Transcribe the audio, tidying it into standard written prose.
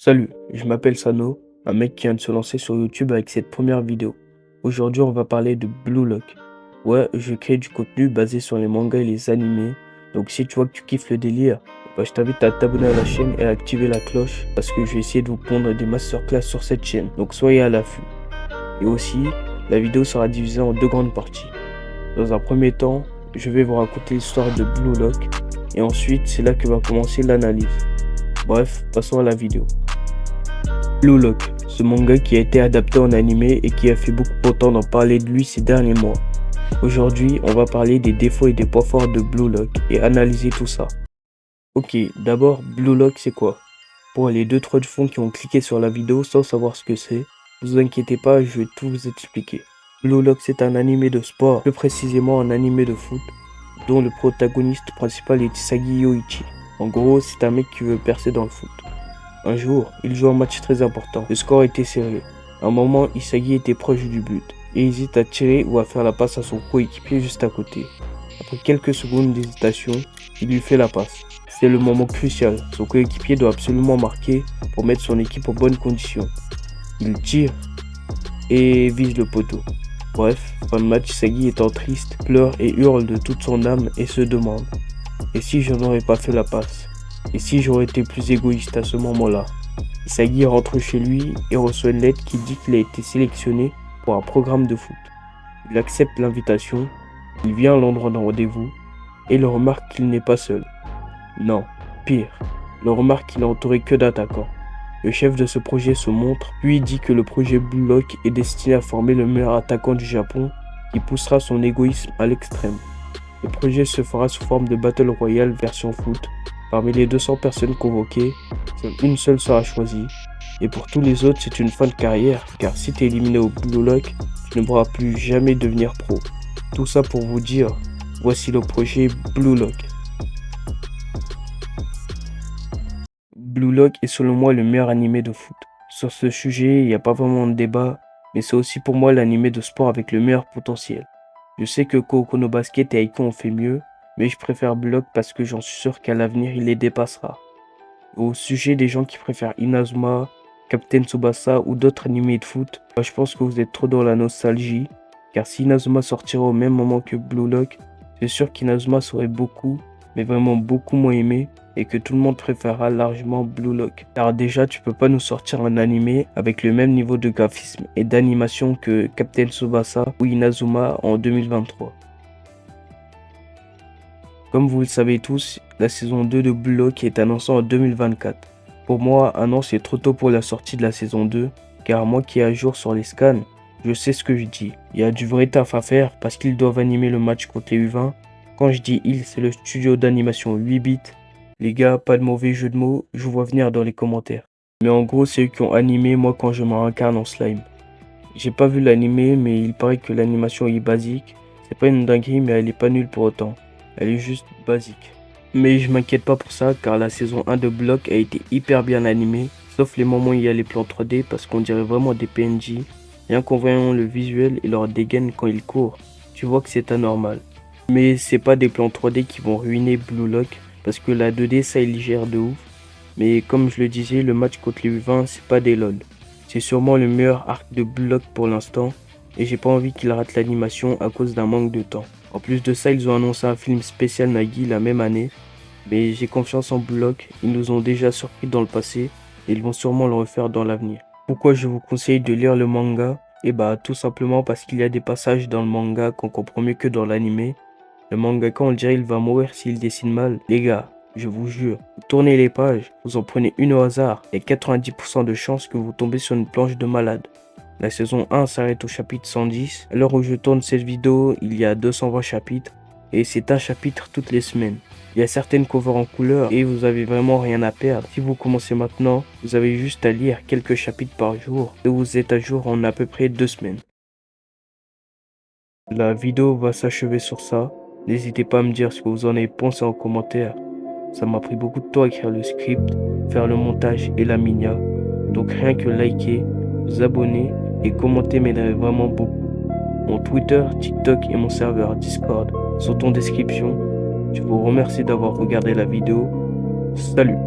Salut, je m'appelle Sano, un mec qui vient de se lancer sur YouTube avec cette première vidéo. Aujourd'hui, on va parler de Blue Lock. Ouais, je crée du contenu basé sur les mangas et les animés. Donc si tu vois que tu kiffes le délire, je t'invite à t'abonner à la chaîne et à activer la cloche parce que je vais essayer de vous pondre des masterclass sur cette chaîne. Donc soyez à l'affût. Et aussi, la vidéo sera divisée en deux grandes parties. Dans un premier temps, je vais vous raconter l'histoire de Blue Lock et ensuite c'est là que va commencer l'analyse. Bref, passons à la vidéo. Blue Lock, ce manga qui a été adapté en animé et qui a fait beaucoup entendre parler de lui ces derniers mois. Aujourd'hui, on va parler des défauts et des points forts de Blue Lock et analyser tout ça. Ok, d'abord, Blue Lock c'est quoi? Pour les 2-3 de fond qui ont cliqué sur la vidéo sans savoir ce que c'est, vous inquiétez pas, je vais tout vous expliquer. Blue Lock c'est un animé de sport, plus précisément un animé de foot, dont le protagoniste principal est Isagi Yoichi. En gros, c'est un mec qui veut percer dans le foot. Un jour, il joue un match très important. Le score était serré. À un moment, Isagi était proche du but et hésite à tirer ou à faire la passe à son coéquipier juste à côté. Après quelques secondes d'hésitation, il lui fait la passe. C'est le moment crucial. Son coéquipier doit absolument marquer pour mettre son équipe en bonne condition. Il tire et vise le poteau. Bref, fin de match, Isagi étant triste, pleure et hurle de toute son âme et se demande: et si je n'aurais pas fait la passe? Et si j'aurais été plus égoïste à ce moment-là? Isagi rentre chez lui et reçoit une lettre qui dit qu'il a été sélectionné pour un programme de foot. Il accepte l'invitation, il vient à l'endroit d'un rendez-vous et il remarque qu'il n'est pas seul. Non, pire, il remarque qu'il n'est entouré que d'attaquants. Le chef de ce projet se montre, puis dit que le projet Blue Lock est destiné à former le meilleur attaquant du Japon qui poussera son égoïsme à l'extrême. Le projet se fera sous forme de Battle Royale version foot. Parmi les 200 personnes convoquées, seule une seule sera choisie. Et pour tous les autres, c'est une fin de carrière, car si tu es éliminé au Blue Lock, tu ne pourras plus jamais devenir pro. Tout ça pour vous dire, voici le projet Blue Lock. Blue Lock est selon moi le meilleur animé de foot. Sur ce sujet, il n'y a pas vraiment de débat, mais c'est aussi pour moi l'animé de sport avec le meilleur potentiel. Je sais que Kuroko no Basket et Haikyuu ont fait mieux, mais je préfère Blue Lock parce que j'en suis sûr qu'à l'avenir il les dépassera. Au sujet des gens qui préfèrent Inazuma, Captain Tsubasa ou d'autres animés de foot, je pense que vous êtes trop dans la nostalgie, car si Inazuma sortira au même moment que Blue Lock, c'est sûr qu'Inazuma serait beaucoup, mais vraiment beaucoup moins aimé, et que tout le monde préférera largement Blue Lock. Car déjà, tu peux pas nous sortir un animé avec le même niveau de graphisme et d'animation que Captain Tsubasa ou Inazuma en 2023. Comme vous le savez tous, la saison 2 de Blue Lock est annoncée en 2024. Pour moi, un an c'est trop tôt pour la sortie de la saison 2, car moi qui est à jour sur les scans, je sais ce que je dis. Il y a du vrai taf à faire parce qu'ils doivent animer le match contre les U20. Quand je dis ils, c'est le studio d'animation 8 bits. Les gars, pas de mauvais jeu de mots, je vous vois venir dans les commentaires. Mais en gros, c'est eux qui ont animé moi quand je me réincarne en slime. J'ai pas vu l'animé, mais il paraît que l'animation est basique. C'est pas une dinguerie, mais elle est pas nulle pour autant. Elle est juste basique. Mais je m'inquiète pas pour ça, car la saison 1 de Blue Lock a été hyper bien animée, sauf les moments où il y a les plans 3D, parce qu'on dirait vraiment des PNJ. Rien qu'en voyant le visuel et leur dégaine quand ils courent, tu vois que c'est anormal. Mais c'est pas des plans 3D qui vont ruiner Blue Lock, parce que la 2D ça il gère de ouf. Mais comme je le disais, le match contre les U20 c'est pas des LOL. C'est sûrement le meilleur arc de Blue Lock pour l'instant, et j'ai pas envie qu'il rate l'animation à cause d'un manque de temps. En plus de ça, ils ont annoncé un film spécial Nagi la même année, mais j'ai confiance en Blue Lock, ils nous ont déjà surpris dans le passé, et ils vont sûrement le refaire dans l'avenir. Pourquoi je vous conseille de lire le manga? Eh bah tout simplement parce qu'il y a des passages dans le manga qu'on comprend mieux que dans l'animé. Le mangaka on dirait il va mourir s'il dessine mal. Les gars, je vous jure, vous tournez les pages, vous en prenez une au hasard, il y a 90% de chances que vous tombez sur une planche de malade. La saison 1 s'arrête au chapitre 110. À l'heure où je tourne cette vidéo, il y a 220 chapitres et c'est un chapitre toutes les semaines. Il y a certaines covers en couleur et vous avez vraiment rien à perdre. Si vous commencez maintenant, vous avez juste à lire quelques chapitres par jour et vous êtes à jour en à peu près 2 semaines. La vidéo va s'achever sur ça. N'hésitez pas à me dire ce que vous en avez pensé en commentaire. Ça m'a pris beaucoup de temps à écrire le script, faire le montage et la migna. Donc rien que liker, vous abonner et commenter m'aiderait vraiment beaucoup. Mon Twitter, TikTok et mon serveur Discord sont en description. Je vous remercie d'avoir regardé la vidéo. Salut!